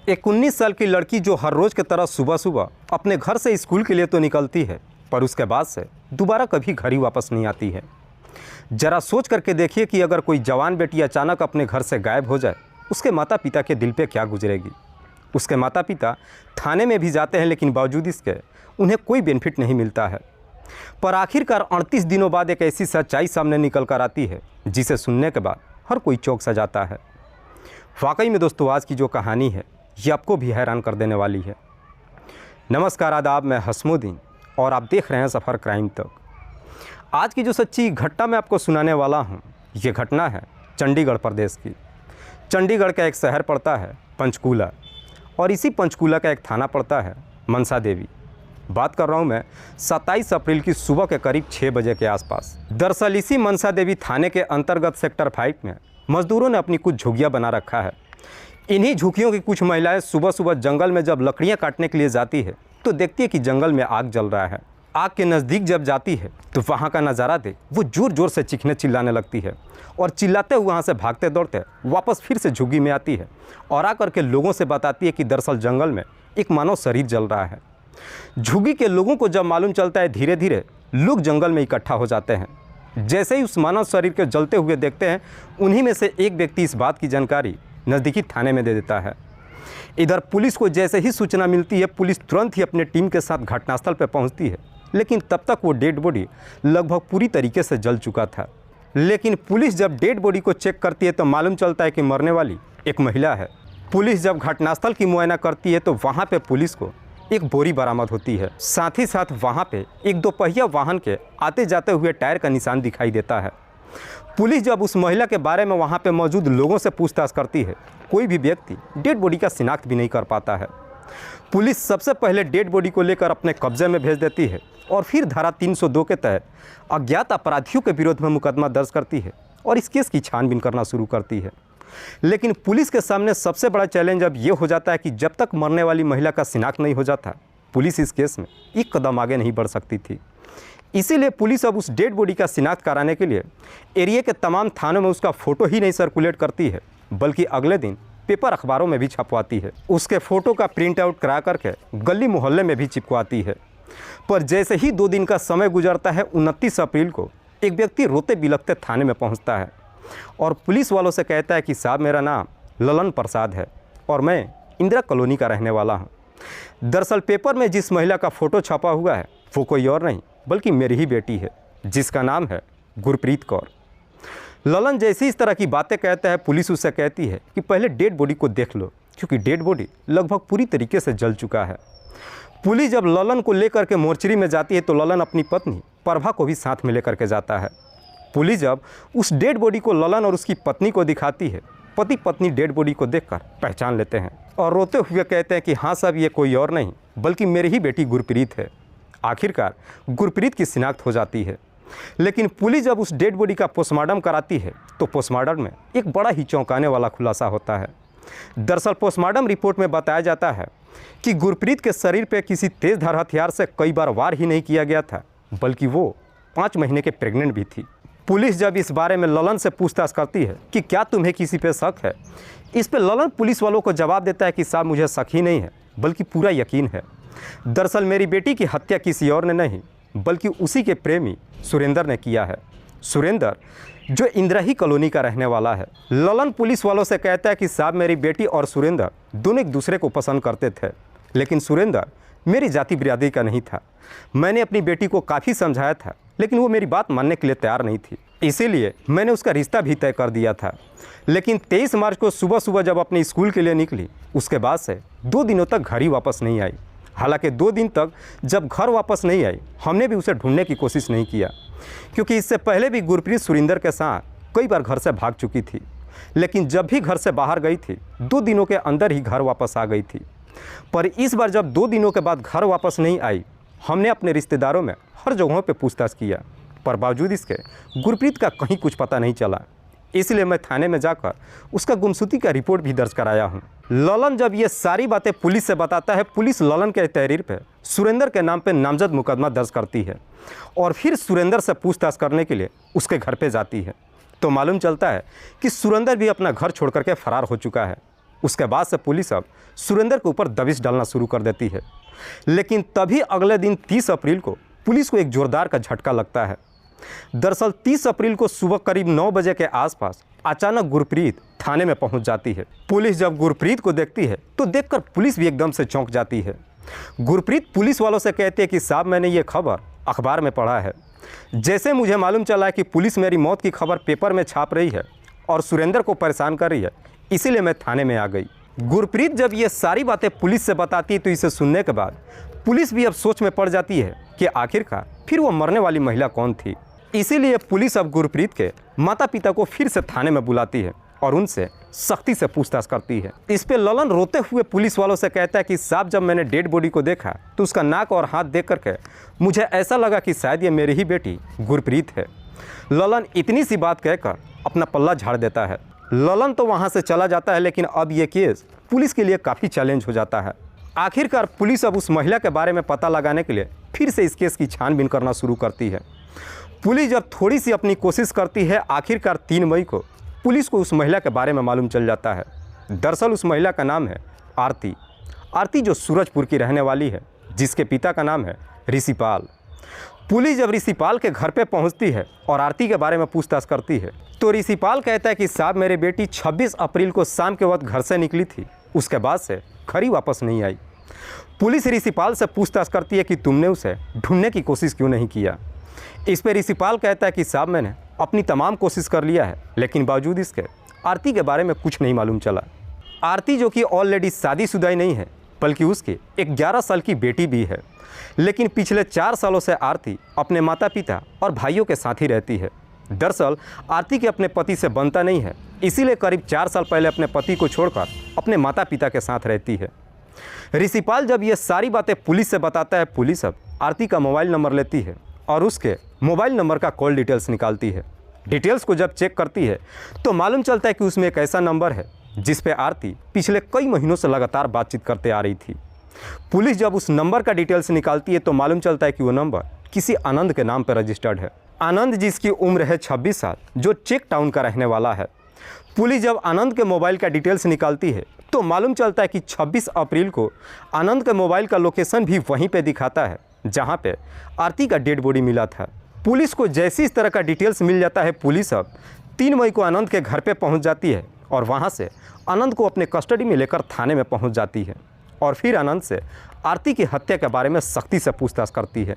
एक 19 साल की लड़की जो हर रोज़ की तरह सुबह सुबह अपने घर से स्कूल के लिए तो निकलती है, पर उसके बाद से दोबारा कभी घर ही वापस नहीं आती है। ज़रा सोच करके देखिए कि अगर कोई जवान बेटी अचानक अपने घर से गायब हो जाए, उसके माता पिता के दिल पे क्या गुजरेगी। उसके माता पिता थाने में भी जाते हैं, लेकिन बावजूद इसके उन्हें कोई बेनिफिट नहीं मिलता है। पर आखिरकार 38 दिनों बाद एक ऐसी सच्चाई सामने निकल कर आती है जिसे सुनने के बाद हर कोई चौंक सा जाता है। वाकई में दोस्तों, आज की जो कहानी है ये आपको भी हैरान कर देने वाली है। नमस्कार, आदाब, मैं हसमुद्दीन और आप देख रहे हैं सफ़र क्राइम तक। आज की जो सच्ची घटना मैं आपको सुनाने वाला हूँ, ये घटना है चंडीगढ़ प्रदेश की। चंडीगढ़ का एक शहर पड़ता है पंचकूला, और इसी पंचकूला का एक थाना पड़ता है मनसा देवी। बात कर रहा हूँ मैं 27 अप्रैल की सुबह के करीब 6 बजे के आसपास। दरअसल इसी मनसा देवी थाने के अंतर्गत सेक्टर 5 में मजदूरों ने अपनी कुछ झुग्गियाँ बना रखा है। इन्हीं झुग्गियों की कुछ महिलाएं सुबह सुबह जंगल में जब लकड़ियां काटने के लिए जाती है तो देखती है कि जंगल में आग जल रहा है। आग के नज़दीक जब जाती है तो वहां का नज़ारा देख वो जोर जोर से चीखने चिल्लाने लगती है, और चिल्लाते हुए वहां से भागते दौड़ते वापस फिर से झुग्गी में आती है और आकर के लोगों से बताती है कि दरअसल जंगल में एक मानव शरीर जल रहा है। झुग्गी के लोगों को जब मालूम चलता है, धीरे धीरे लोग जंगल में इकट्ठा हो जाते हैं। जैसे ही उस मानव शरीर के जलते हुए देखते हैं, उन्हीं में से एक व्यक्ति इस बात की जानकारी नज़दीकी थाने में दे देता है। इधर पुलिस को जैसे ही सूचना मिलती है, पुलिस तुरंत ही अपने टीम के साथ घटनास्थल पर पहुंचती है, लेकिन तब तक वो डेड बॉडी लगभग पूरी तरीके से जल चुका था। लेकिन पुलिस जब डेड बॉडी को चेक करती है तो मालूम चलता है कि मरने वाली एक महिला है। पुलिस जब घटनास्थल की मुआयना करती है तो वहाँ पर पुलिस को एक बोरी बरामद होती है। साथ ही साथ वहाँ पे एक दोपहिया वाहन के आते जाते हुए टायर का निशान दिखाई देता है। पुलिस जब उस महिला के बारे में वहाँ पे मौजूद लोगों से पूछताछ करती है, कोई भी व्यक्ति डेड बॉडी का शिनाख्त भी नहीं कर पाता है। पुलिस सबसे पहले डेड बॉडी को लेकर अपने कब्जे में भेज देती है और फिर धारा 302 के तहत अज्ञात अपराधियों के विरोध में मुकदमा दर्ज करती है और इस केस की छानबीन करना शुरू करती है। लेकिन पुलिस के सामने सबसे बड़ा चैलेंज अब ये हो जाता है कि जब तक मरने वाली महिला का शिनाख्त नहीं हो जाता, पुलिस इस केस में एक कदम आगे नहीं बढ़ सकती थी। इसीलिए पुलिस अब उस डेड बॉडी का शिनाख्त कराने के लिए एरिया के तमाम थानों में उसका फ़ोटो ही नहीं सर्कुलेट करती है, बल्कि अगले दिन पेपर अखबारों में भी छपवाती है। उसके फ़ोटो का प्रिंट आउट करा करके गली मोहल्ले में भी चिपकवाती है। पर जैसे ही 2 दिन का समय गुजरता है, 29 अप्रैल को एक व्यक्ति रोते बिलखते थाने में पहुँचता है और पुलिस वालों से कहता है कि साहब, मेरा नाम ललन प्रसाद है और मैं इंदिरा कॉलोनी का रहने वाला हूँ। दरअसल पेपर में जिस महिला का फ़ोटो छपा हुआ है वो कोई और नहीं बल्कि मेरी ही बेटी है, जिसका नाम है गुरप्रीत कौर। ललन जैसी इस तरह की बातें कहता है, पुलिस उससे कहती है कि पहले डेड बॉडी को देख लो, क्योंकि डेड बॉडी लगभग पूरी तरीके से जल चुका है। पुलिस जब ललन को लेकर के मोर्चरी में जाती है तो ललन अपनी पत्नी प्रभा को भी साथ में लेकर के जाता है। पुलिस जब उस डेड बॉडी को ललन और उसकी पत्नी को दिखाती है, पति पत्नी डेड बॉडी को देखकर पहचान लेते हैं और रोते हुए कहते हैं कि हाँ साहब, ये कोई और नहीं बल्कि मेरी ही बेटी गुरप्रीत है। आखिरकार गुरप्रीत की शिनाख्त हो जाती है। लेकिन पुलिस जब उस डेड बॉडी का पोस्टमार्टम कराती है तो पोस्टमार्टम में एक बड़ा ही चौंकाने वाला खुलासा होता है। दरअसल पोस्टमार्टम रिपोर्ट में बताया जाता है कि गुरप्रीत के शरीर पर किसी तेज़धार हथियार से कई बार वार ही नहीं किया गया था, बल्कि वो 5 महीने के प्रेग्नेंट भी थी। पुलिस जब इस बारे में ललन से पूछताछ करती है कि क्या तुम्हें किसी पे शक है, इस पे ललन पुलिस वालों को जवाब देता है कि साहब, मुझे शक ही नहीं है बल्कि पूरा यकीन है। दरअसल मेरी बेटी की हत्या किसी और ने नहीं बल्कि उसी के प्रेमी सुरेंद्र ने किया है। सुरेंद्र जो इंदिरा ही कॉलोनी का रहने वाला है। ललन पुलिस वालों से कहता है कि साहब, मेरी बेटी और सुरेंद्र दोनों एक दूसरे को पसंद करते थे, लेकिन सुरेंद्र मेरी जाति बिरादरी का नहीं था। मैंने अपनी बेटी को काफ़ी समझाया था, लेकिन वो मेरी बात मानने के लिए तैयार नहीं थी, इसीलिए मैंने उसका रिश्ता भी तय कर दिया था। लेकिन 23 मार्च को सुबह सुबह जब अपने स्कूल के लिए निकली, उसके बाद से 2 दिनों तक घर ही वापस नहीं आई। हालांकि 2 दिन तक जब घर वापस नहीं आई, हमने भी उसे ढूंढने की कोशिश नहीं किया, क्योंकि इससे पहले भी गुरप्रीत सुरेंद्र के साथ कई बार घर से भाग चुकी थी। लेकिन जब भी घर से बाहर गई थी, 2 दिनों के अंदर ही घर वापस आ गई थी। पर इस बार जब 2 दिनों के बाद घर वापस नहीं आई, हमने अपने रिश्तेदारों में हर जगहों पे पूछताछ किया, पर बावजूद इसके गुरप्रीत का कहीं कुछ पता नहीं चला। इसलिए मैं थाने में जाकर उसका गुमशुदगी का रिपोर्ट भी दर्ज कराया हूँ। ललन जब ये सारी बातें पुलिस से बताता है, पुलिस ललन के तहरीर पे सुरेंद्र के नाम पे नामजद मुकदमा दर्ज करती है और फिर सुरेंद्र से पूछताछ करने के लिए उसके घर पे जाती है। तो मालूम चलता है कि सुरेंद्र भी अपना घर छोड़ करके फरार हो चुका है। उसके बाद से पुलिस अब सुरेंद्र के ऊपर दबिश डालना शुरू कर देती है। लेकिन तभी अगले दिन 30 अप्रैल को पुलिस को एक जोरदार का झटका लगता है। दरअसल 30 अप्रैल को सुबह करीब 9 बजे के आसपास अचानक गुरप्रीत थाने में पहुंच जाती है। पुलिस जब गुरप्रीत को देखती है तो देखकर पुलिस भी एकदम से चौंक जाती है। गुरप्रीत पुलिस वालों से कहते हैं कि साहब, मैंने ये खबर अखबार में पढ़ा है। जैसे मुझे मालूम चला है कि पुलिस मेरी मौत की खबर पेपर में छाप रही है और सुरेंद्र को परेशान कर रही है, इसीलिए मैं थाने में आ गई। गुरप्रीत जब ये सारी बातें पुलिस से बताती है तो इसे सुनने के बाद पुलिस भी अब सोच में पड़ जाती है कि आखिरकार फिर वो मरने वाली महिला कौन थी। इसीलिए पुलिस अब गुरप्रीत के माता पिता को फिर से थाने में बुलाती है और उनसे सख्ती से पूछताछ करती है। इस पे ललन रोते हुए पुलिस वालों से कहता है कि साहब, जब मैंने डेड बॉडी को देखा तो उसका नाक और हाथ देख करके मुझे ऐसा लगा कि शायद ये मेरी ही बेटी गुरप्रीत है। ललन इतनी सी बात कहकर अपना पल्ला झाड़ देता है। ललन तो वहाँ से चला जाता है, लेकिन अब ये केस पुलिस के लिए काफ़ी चैलेंज हो जाता है। आखिरकार पुलिस अब उस महिला के बारे में पता लगाने के लिए फिर से इस केस की छानबीन करना शुरू करती है। पुलिस जब थोड़ी सी अपनी कोशिश करती है, आखिरकार 3 मई को पुलिस को उस महिला के बारे में मालूम चल जाता है। दरअसल उस महिला का नाम है आरती। आरती जो सूरजपुर की रहने वाली है, जिसके पिता का नाम है ऋषिपाल। पुलिस जब ऋषिपाल के घर पे पहुंचती है और आरती के बारे में पूछताछ करती है तो ऋषिपाल कहता है कि साहब, मेरी बेटी 26 अप्रैल को शाम के वक्त घर से निकली थी, उसके बाद से घर ही वापस नहीं आई। पुलिस ऋषिपाल से पूछताछ करती है कि तुमने उसे ढूंढने की कोशिश क्यों नहीं किया। इस पर ऋषिपाल कहता है कि साहब, मैंने अपनी तमाम कोशिश कर लिया है, लेकिन बावजूद इसके आरती के बारे में कुछ नहीं मालूम चला। आरती जो कि ऑलरेडी शादीशुदा ही नहीं है, बल्कि उसकी एक 11 साल की बेटी भी है। लेकिन पिछले 4 सालों से आरती अपने माता पिता और भाइयों के साथ ही रहती है। दरअसल आरती के अपने पति से बनता नहीं है, इसीलिए करीब 4 साल पहले अपने पति को छोड़कर अपने माता पिता के साथ रहती है। ऋषिपाल जब ये सारी बातें पुलिस से बताता है, पुलिस अब आरती का मोबाइल नंबर लेती है और उसके मोबाइल नंबर का कॉल डिटेल्स निकालती है। डिटेल्स को जब चेक करती है तो मालूम चलता है कि उसमें एक ऐसा नंबर है जिस पे आरती पिछले कई महीनों से लगातार बातचीत करते आ रही थी। पुलिस जब उस नंबर का डिटेल्स निकालती है तो मालूम चलता है कि वो नंबर किसी आनंद के नाम पर रजिस्टर्ड है। आनंद जिसकी उम्र है 26 साल, जो चेक टाउन का रहने वाला है। पुलिस जब आनंद के मोबाइल का डिटेल्स निकालती है तो मालूम चलता है कि 26 अप्रैल को आनंद के मोबाइल का लोकेशन भी वहीं पे दिखाता है जहां पे आरती का डेड बॉडी मिला था। पुलिस को जैसे इस तरह का डिटेल्स मिल जाता है, पुलिस अब 3 मई को आनंद के घर पे पहुंच जाती है और वहां से आनंद को अपने कस्टडी में लेकर थाने में पहुंच जाती है और फिर आनंद से आरती की हत्या के बारे में सख्ती से पूछताछ करती है।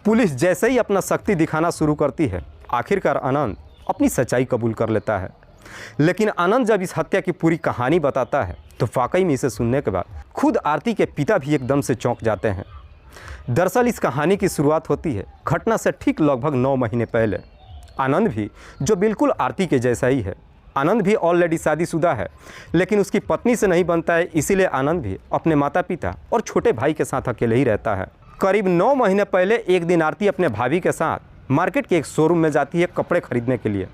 पुलिस जैसे ही अपना शक्ति दिखाना शुरू करती है, आखिरकार आनंद अपनी सच्चाई कबूल कर लेता है। लेकिन आनंद जब इस हत्या की पूरी कहानी बताता है तो वाकई में इसे सुनने के बाद खुद आरती के पिता भी एकदम से चौंक जाते हैं। दरअसल इस कहानी की शुरुआत होती है घटना से ठीक लगभग 9 महीने पहले। आनंद भी जो बिल्कुल आरती के जैसा ही है। आनंद भी ऑलरेडी शादीशुदा है, लेकिन उसकी पत्नी से नहीं बनता है, इसीलिए आनंद भी अपने माता पिता और छोटे भाई के साथ अकेले ही रहता है। करीब 9 महीने पहले एक दिन आरती अपने भाभी के साथ मार्केट के एक शोरूम में जाती है कपड़े खरीदने के लिए।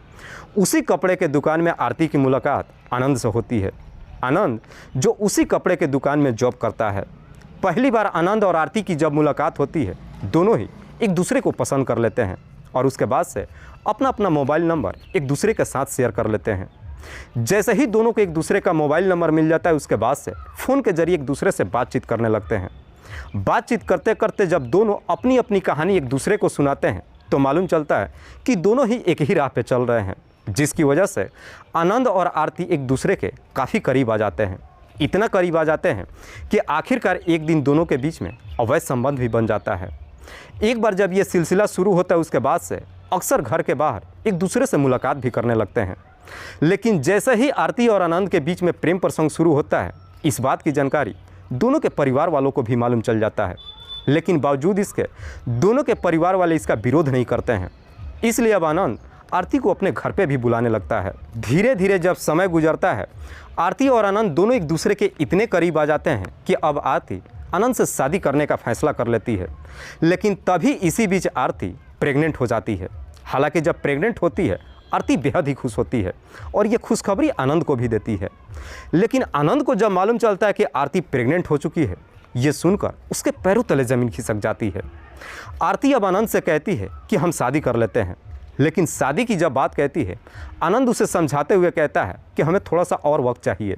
उसी कपड़े के दुकान में आरती की मुलाकात आनंद से होती है। आनंद जो उसी कपड़े के दुकान में जॉब करता है। पहली बार आनंद और आरती की जब मुलाकात होती है, दोनों ही एक दूसरे को पसंद कर लेते हैं और उसके बाद से अपना अपना मोबाइल नंबर एक दूसरे के साथ शेयर कर लेते हैं। जैसे ही दोनों को एक दूसरे का मोबाइल नंबर मिल जाता है, उसके बाद से फ़ोन के जरिए एक दूसरे से बातचीत करने लगते हैं। बातचीत करते करते जब दोनों अपनी अपनी कहानी एक दूसरे को सुनाते हैं तो मालूम चलता है कि दोनों ही एक ही राह पे चल रहे हैं, जिसकी वजह से आनंद और आरती एक दूसरे के काफ़ी करीब आ जाते हैं। इतना करीब आ जाते हैं कि आखिरकार एक दिन दोनों के बीच में अवैध संबंध भी बन जाता है। एक बार जब ये सिलसिला शुरू होता है, उसके बाद से अक्सर घर के बाहर एक दूसरे से मुलाकात भी करने लगते हैं। लेकिन जैसे ही आरती और आनंद के बीच में प्रेम प्रसंग शुरू होता है, इस बात की जानकारी दोनों के परिवार वालों को भी मालूम चल जाता है। लेकिन बावजूद इसके दोनों के परिवार वाले इसका विरोध नहीं करते हैं। इसलिए अब आनंद आरती को अपने घर पे भी बुलाने लगता है। धीरे धीरे जब समय गुजरता है, आरती और आनंद दोनों एक दूसरे के इतने करीब आ जाते हैं कि अब आरती आनंद से शादी करने का फैसला कर लेती है। लेकिन तभी इसी बीच आरती प्रेग्नेंट हो जाती है। हालांकि जब प्रेग्नेंट होती है, आरती बेहद ही खुश होती है और ये खुशखबरी आनंद को भी देती है। लेकिन आनंद को जब मालूम चलता है कि आरती प्रेग्नेंट हो चुकी है, ये सुनकर उसके पैरों तले ज़मीन खिसक जाती है। आरती अब आनंद से कहती है कि हम शादी कर लेते हैं। लेकिन शादी की जब बात कहती है, आनंद उसे समझाते हुए कहता है कि हमें थोड़ा सा और वक्त चाहिए।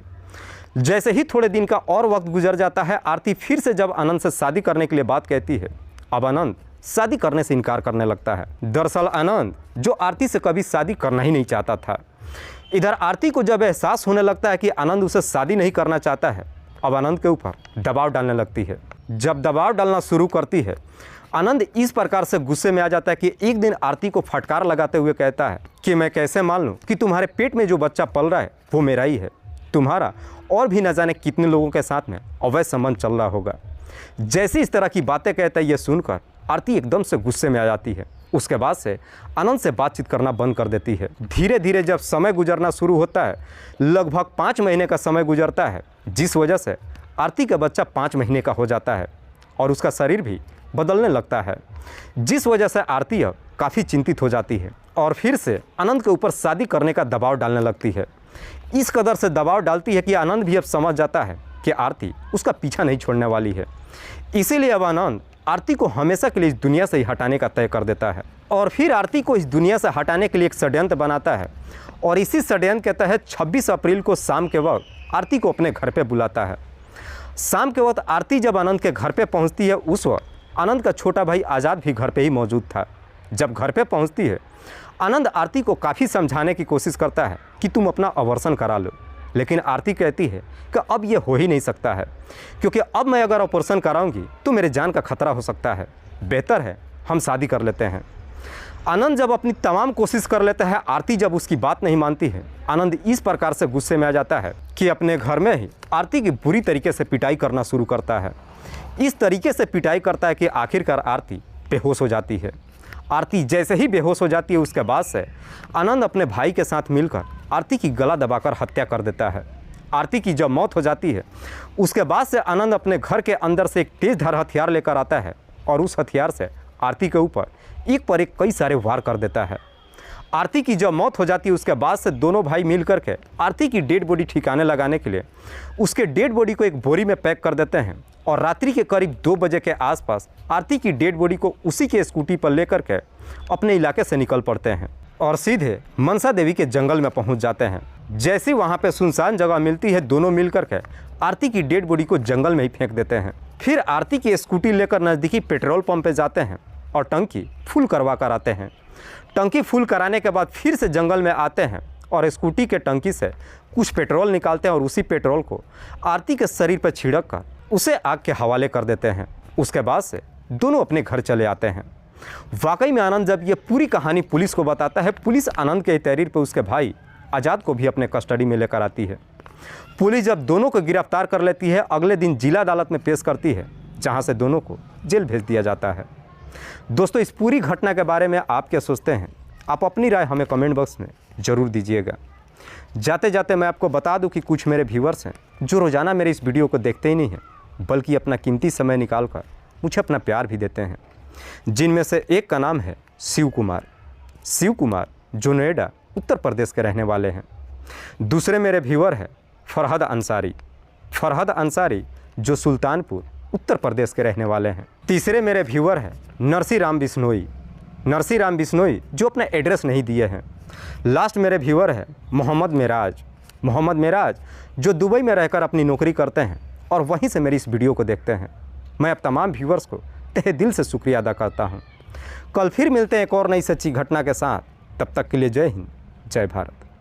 जैसे ही थोड़े दिन का और वक्त गुजर जाता है, आरती फिर से जब आनंद से शादी करने के लिए बात कहती है, अब आनंद शादी करने से इनकार करने लगता है। दरअसल आनंद जो आरती से कभी शादी करना ही नहीं चाहता था। इधर आरती को जब एहसास होने लगता है कि आनंद उसे शादी नहीं करना चाहता है, अब आनंद के ऊपर दबाव डालने लगती है। जब दबाव डालना शुरू करती है, आनंद इस प्रकार से गुस्से में आ जाता है कि एक दिन आरती को फटकार लगाते हुए कहता है कि मैं कैसे मान लूं कि तुम्हारे पेट में जो बच्चा पल रहा है वो मेरा ही है, तुम्हारा और भी न जाने कितने लोगों के साथ में अवैध संबंध चल रहा होगा। जैसे इस तरह की बातें कहता है, ये सुनकर आरती एकदम से गुस्से में आ जाती है। उसके बाद से आनंद से बातचीत करना बंद कर देती है। धीरे धीरे जब समय गुजरना शुरू होता है, लगभग 5 महीने का समय गुजरता है, जिस वजह से आरती का बच्चा 5 महीने का हो जाता है और उसका शरीर भी बदलने लगता है, जिस वजह से आरती अब काफ़ी चिंतित हो जाती है और फिर से आनंद के ऊपर शादी करने का दबाव डालने लगती है। इस कदर से दबाव डालती है कि आनंद भी अब समझ जाता है कि आरती उसका पीछा नहीं छोड़ने वाली है। इसीलिए अब आनंद आरती को हमेशा के लिए इस दुनिया से ही हटाने का तय कर देता है और फिर आरती को इस दुनिया से हटाने के लिए एक षड्यंत्र बनाता है और इसी षड्यंत्र के तहत 26 अप्रैल को शाम के वक्त आरती को अपने घर पे बुलाता है। शाम के वक्त आरती जब आनंद के घर पे पहुंचती है, उस वक्त आनंद का छोटा भाई आज़ाद भी घर पे ही मौजूद था। जब घर पे पहुंचती है, आनंद आरती को काफ़ी समझाने की कोशिश करता है कि तुम अपना अबॉर्शन करा लो, लेकिन आरती कहती है कि अब ये हो ही नहीं सकता है, क्योंकि अब मैं अगर ऑपरेशन कराऊंगी तो मेरे जान का खतरा हो सकता है, बेहतर है हम शादी कर लेते हैं। आनंद जब अपनी तमाम कोशिश कर लेता है, आरती जब उसकी बात नहीं मानती है, आनंद इस प्रकार से गुस्से में आ जाता है कि अपने घर में ही आरती की बुरी तरीके से पिटाई करना शुरू करता है। इस तरीके से पिटाई करता है कि आखिरकार आरती बेहोश हो जाती है। आरती जैसे ही बेहोश हो जाती है, उसके बाद से आनंद अपने भाई के साथ मिलकर आरती की गला दबाकर हत्या कर देता है। आरती की जब मौत हो जाती है, उसके बाद से आनंद अपने घर के अंदर से एक तेज़धार हथियार लेकर आता है और उस हथियार से आरती के ऊपर एक पर एक कई सारे वार कर देता है। आरती की जब मौत हो जाती है, उसके बाद से दोनों भाई मिल करके आरती की डेड बॉडी ठिकाने लगाने के लिए उसके डेड बॉडी को एक बोरी में पैक कर देते हैं और रात्रि के करीब 2 बजे के आसपास आरती की डेड बॉडी को उसी के स्कूटी पर लेकर के अपने इलाके से निकल पड़ते हैं और सीधे मनसा देवी के जंगल में पहुंच जाते हैं। जैसे वहां पे सुनसान जगह मिलती है, दोनों मिलकर के आरती की डेड बॉडी को जंगल में ही फेंक देते हैं। फिर आरती की स्कूटी लेकर नज़दीकी पेट्रोल पंप पे जाते हैं और टंकी फुल करवा कर आते हैं। टंकी फुल कराने के बाद फिर से जंगल में आते हैं और स्कूटी के टंकी से कुछ पेट्रोल निकालते हैं और उसी पेट्रोल को आरती के शरीर पर छिड़क कर उसे आग के हवाले कर देते हैं। उसके बाद से दोनों अपने घर चले आते हैं। वाकई में आनंद जब ये पूरी कहानी पुलिस को बताता है, पुलिस आनंद के तहरीर पर उसके भाई आज़ाद को भी अपने कस्टडी में लेकर आती है। पुलिस जब दोनों को गिरफ्तार कर लेती है, अगले दिन जिला अदालत में पेश करती है, जहाँ से दोनों को जेल भेज दिया जाता है। दोस्तों, इस पूरी घटना के बारे में आप क्या सोचते हैं? आप अपनी राय हमें कमेंट बॉक्स में ज़रूर दीजिएगा। जाते जाते मैं आपको बता दूं कि कुछ मेरे व्यूवर्स हैं जो रोज़ाना मेरे इस वीडियो को देखते ही नहीं हैं, बल्कि अपना कीमती समय निकाल कर मुझे अपना प्यार भी देते हैं, जिनमें से एक का नाम है शिव कुमार। शिव कुमार जो नोएडा उत्तर प्रदेश के रहने वाले हैं। दूसरे मेरे व्यूवर हैं फरहद अंसारी। फरहद अंसारी जो सुल्तानपुर उत्तर प्रदेश के रहने वाले हैं। तीसरे मेरे व्यूवर हैं नरसी राम बिश्नोई। नरसी राम बिश्नोई जो अपना एड्रेस नहीं दिए हैं। लास्ट मेरे व्यूवर है मोहम्मद मेराज। मोहम्मद मेराज जो दुबई में रहकर अपनी नौकरी करते हैं और वहीं से मेरी इस वीडियो को देखते हैं। मैं अब तमाम व्यूवर्स को तहे दिल से शुक्रिया अदा करता हूं। कल फिर मिलते हैं एक और नई सच्ची घटना के साथ। तब तक के लिए जय हिंद, जय भारत।